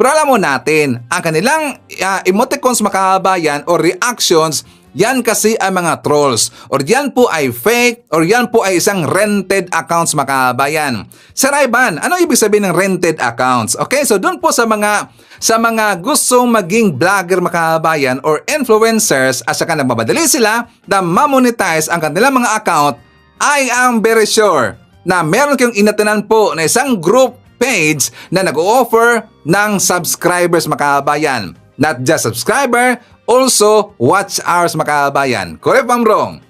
Pero alam mo natin, ang kanilang emoticons mga kabayan o reactions, yan kasi ay mga trolls or yan po ay fake or yan po ay isang rented accounts mga kabayan. Sir Ivan, ano ibig sabihin ng rented accounts? Okay, so doon po sa mga gustong maging vlogger mga kabayan or influencers at saka nagmamadali sila na ma-monetize ang kanilang mga account, I am very sure na meron kayong inatanan po na isang group page na nag-o-offer ng subscribers mga kabayan. Not just subscriber, also watch hours mga kabayan. Correct ba I'm wrong?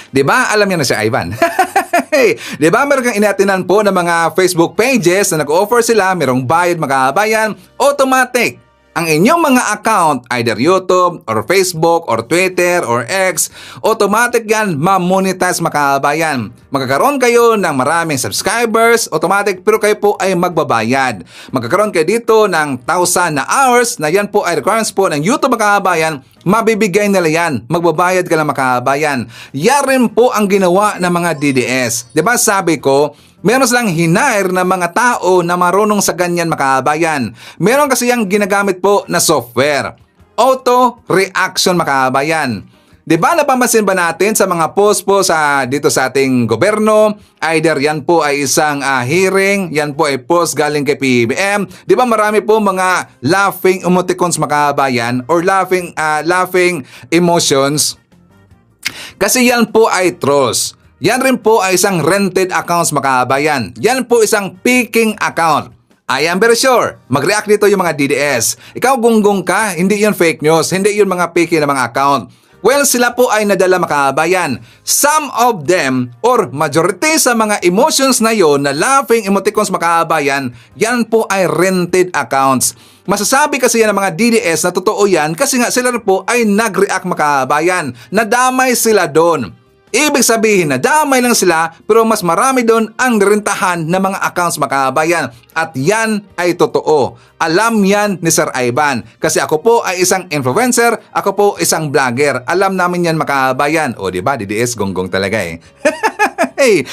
Diba? Alam niya na si Ivan. Diba? Meron kang inatinan po ng mga Facebook pages na nag-offer sila, merong bayad mga kabayan, automatic. Ang inyong mga account, either YouTube or Facebook or Twitter or X, automatic yan ma-monetize mga kabayan. Magkakaroon kayo ng maraming subscribers, automatic, pero kayo po ay magbabayad. Magkakaroon kayo dito ng 1,000 na hours na yan po ay requirements po ng YouTube mga kabayan, mabibigay nila yan. Magbabayad ka lang mga kabayan. Yan rin po ang ginawa ng mga DDS. Diba sabi ko, meron silang hinire na mga tao na marunong sa ganyan mga kabayan. Meron kasi yung ginagamit po na software. Auto reaction mga kabayan. Diba napapansin ba natin sa mga post po dito sa ating gobyerno, either yan po ay isang hearing, yan po ay post galing kay PBBM. Diba marami po mga laughing emoticons mga kabayan or laughing emotions. Kasi yan po ay trolls. Yan rin po ay isang rented accounts mga kabayan. Yan po isang peaking account. I am very sure, mag-react dito yung mga DDS. Ikaw gunggong ka, hindi yun fake news, hindi yun mga peaking na mga account. Well, sila po ay nadala mga kabayan. Some of them or majority sa mga emotions na yon na laughing emoticons mga kabayan, yan po ay rented accounts. Masasabi kasi yan ng mga DDS na totoo yan kasi nga sila po ay nag-react mga kabayan. Nadamay sila doon. Ibig sabihin na damay lang sila pero mas marami doon ang nirentahan ng mga accounts mga kabayan. At yan ay totoo. Alam yan ni Sir Ivan. Kasi ako po ay isang influencer, ako po isang vlogger. Alam namin yan mga kabayan. O diba, DDS gonggong talaga eh. Hey,